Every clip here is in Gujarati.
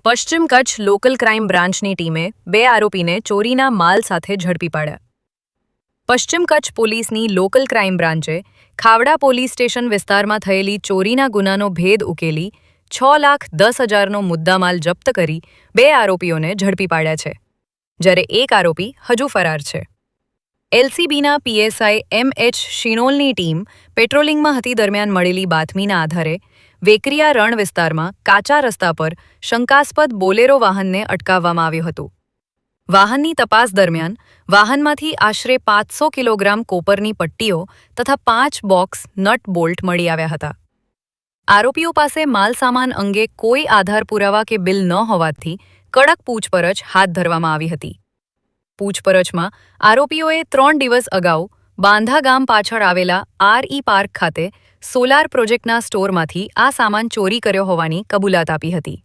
પશ્ચિમ કચ્છ લોકલ ક્રાઇમ બ્રાન્ચની ટીમે 2 આરોપીને ચોરીના માલ સાથે ઝડપી પાડ્યા. પશ્ચિમ કચ્છ પોલીસની લોકલ ક્રાઇમ બ્રાન્ચે ખાવડા પોલીસ સ્ટેશન વિસ્તારમાં થયેલી ચોરીના ગુનાનો ભેદ ઉકેલી 6,10,000નો મુદ્દામાલ જપ્ત કરી 2 આરોપીઓને ઝડપી પાડ્યા છે, જ્યારે એક આરોપી હજુ ફરાર છે. એલસીબીના પીએસઆઈ એમ.એચ. શિનોલની ટીમ પેટ્રોલિંગમાં હતી દરમિયાન મળેલી બાતમીના આધારે વેકરિયા રણ વિસ્તારમાં કાચા રસ્તા પર શંકાસ્પદ બોલેરો વાહનને અટકાવવામાં આવ્યું હતું. વાહનની તપાસ દરમિયાન વાહનમાંથી આશરે 500 કિલોગ્રામ કોપરની પટ્ટીઓ તથા 5 બોક્સ નટ બોલ્ટ મળી આવ્યા હતા. આરોપીઓ પાસે માલસામાન અંગે કોઈ આધાર પુરાવા કે બિલ ન હોવાથી કડક પૂછપરછ હાથ ધરવામાં આવી હતી. પૂછપરછમાં આરોપીઓએ 3 દિવસ અગાઉ બાંધા ગામ પાછળ આવેલા આરઈ પાર્ક ખાતે સોલાર પ્રોજેક્ટના સ્ટોરમાંથી આ સામાન ચોરી કર્યો હોવાની કબૂલાત આપી હતી.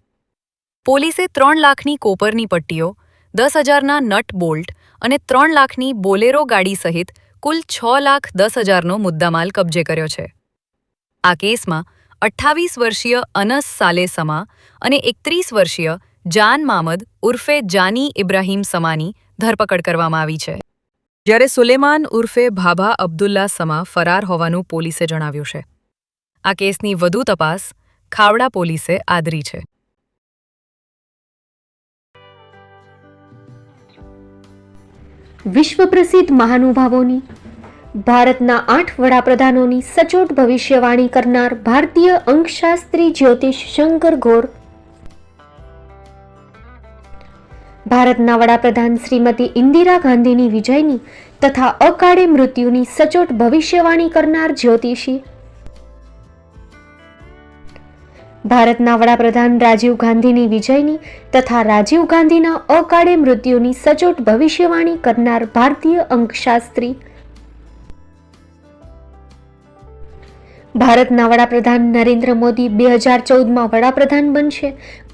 પોલીસે 3 લાખની કોપરની પટ્ટીઓ, 10,000ના નટ બોલ્ટ અને 3 લાખની બોલેરો ગાડી સહિત કુલ 6,10,000નો મુદ્દામાલ કબજે કર્યો છે. આ કેસમાં 28 વર્ષીય અનસ સાલે સમા અને 31 વર્ષીય જાન મામદ ઉર્ફે જાની ઇબ્રાહીમ સમાની ધરપકડ કરવામાં આવી છે, જ્યારે સુલેમાન ઉર્ફે ભાભા અબ્દુલ્લા સમા ફરાર હોવાનું પોલીસે જણાવ્યું છે. આ કેસની વધુ તપાસ ખાવડા પોલીસે આદરી છે. વિશ્વ પ્રસિદ્ધ મહાનુભાવોની, ભારતના 8 વડાપ્રધાનોની સચોટ ભવિષ્યવાણી કરનાર ભારતીય અંકશાસ્ત્રી જ્યોતિષ શંકર ગોર, ભારતના વડાપ્રધાન શ્રીમતી ઇન્દિરા ગાંધીની વિજયની તથા અકાળે મૃત્યુની સચોટ ભવિષ્યવાણી કરનાર જ્યોતિષી, ભારતના વડાપ્રધાન રાજીવ ગાંધીની વિજયની તથા રાજીવ ગાંધીના અકાળે મૃત્યુની સચોટ ભવિષ્યવાણી કરનાર ભારતીય અંકશાસ્ત્રી, ભારતના વડાપ્રધાન નરેન્દ્ર મોદી 2014માં વડાપ્રધાન બનશે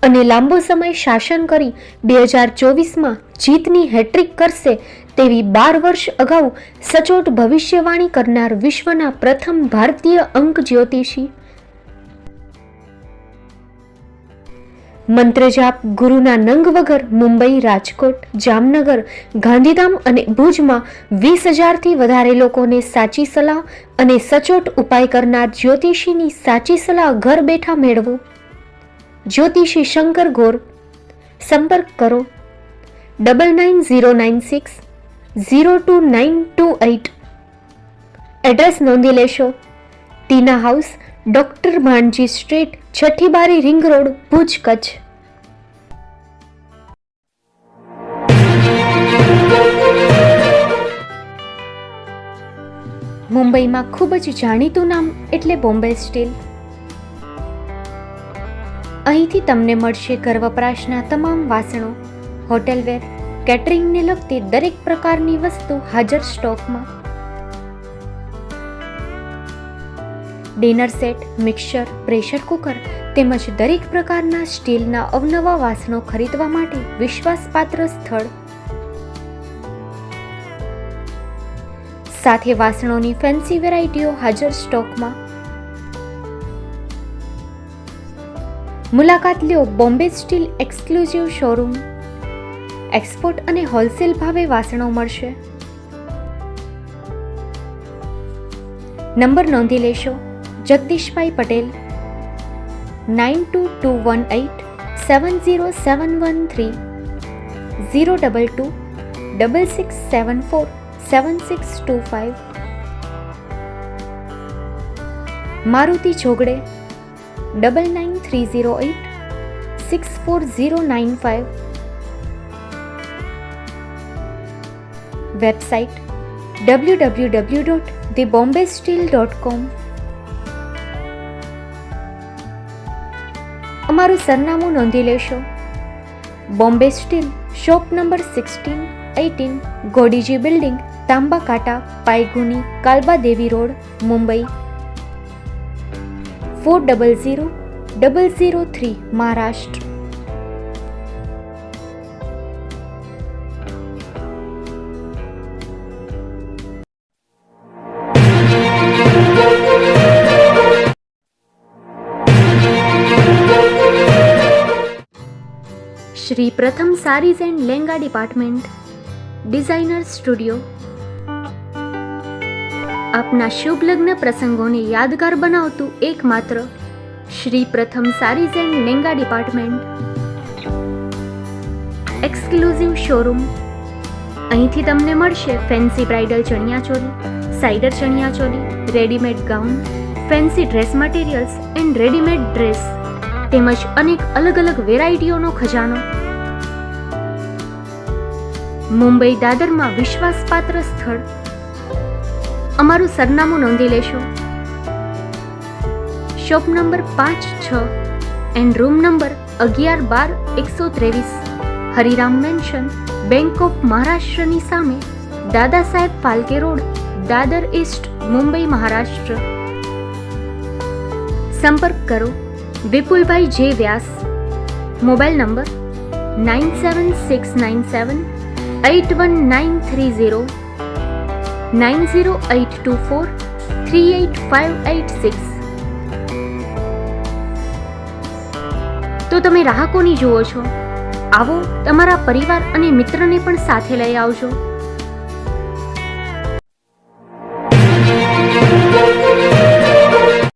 અને લાંબો સમય શાસન કરી 2024માં જીતની હેટ્રિક કરશે તેવી 12 વર્ષ અગાઉ સચોટ ભવિષ્યવાણી કરનાર વિશ્વના પ્રથમ ભારતીય અંક જ્યોતિષી, મંત્રજાપ ગુરુના નંગ વગર મુંબઈ, રાજકોટ, જામનગર, ગાંધીધામ અને ભુજમાં 20,000થી વધારે લોકોને સાચી સલાહ અને સચોટ ઉપાય કરનાર જ્યોતિષીની સાચી સલાહ ઘર બેઠા મેળવો. જ્યોતિષી શંકર ગોર. સંપર્ક કરો 99,096 02928. એડ્રેસ નોંધી લેશો: ટીના હાઉસ, ડોક્ટર ભાણજી સ્ટ્રીટ, છઠ્ઠી બારી, રિંગ રોડ, ભુજ, કચ્છ. મુંબઈમાં ખૂબ જ જાણીતું નામ એટલે બોમ્બે સ્ટીલ. અહીંથી તમને મળશે ઘર વપરાશના તમામ વાસણો, હોટેલવેર, કેટરિંગને લગતી દરેક પ્રકારની વસ્તુ હાજર સ્ટોકમાં. Dinner set, mixer, pressure cooker તેમજ દરેક પ્રકારના સ્ટીલના અવનવા વાસણો ખરીદવા માટે વિશ્વાસપાત્ર સ્થળ. સાથે વાસણોની ફેન્સી વેરાયટીઓ હાજર સ્ટોકમાં. મુલાકાત લ્યો Bombay steel exclusive showroom. Export અને હોલસેલ ભાવે વાસણો મળશે. નંબર નોંધી લેશો: જગદીશભાઈ પટેલ 9221870713 022 6674 7625. મારુતિ જોગડે 9930864095. Website www.thebombasteel.com. અમારું સરનામું નોંધી લેશો: Bombay steel, shop number 16-18, Godiji building, Tamba Kanta, Payguni, Kalbadevi road, Mumbai 400003, Maharashtra. Shri Pratham sarees and lenga department, designer studio. આપના શુભ લગ્ન પ્રસંગોને યાદગાર બનાવતું એકમાત્ર Shri Pratham sarees and lenga department. Exclusive showroom. અહીંથી તમને મળશે fancy bridal chaniya choli, cider chaniya choli, readymade gown, fancy dress materials and readymade dress તેમજ અનેક અલગ અલગ વેરાયટીઓનો ખજાનો. મુંબઈ દાદરમાં વિશ્વાસપાત્ર સ્થળ. અમારું સરનામું નોંધી લેશો. Shop number 5-6 and room number 11-12-123, Hariram mansion, bank of મહારાષ્ટ્રની સામે, દાદા સાહેબ ફાલ્કે રોડ, દાદર ઈસ્ટ, મુંબઈ, મહારાષ્ટ્ર. સંપર્ક કરો વિપુલભાઈ જે વ્યાસ. Mobile number 9769781930, 9082438586. તો તમે રાહ કોની જુઓ છો? આવો, તમારા પરિવાર અને મિત્રને પણ સાથે લઈ આવજો.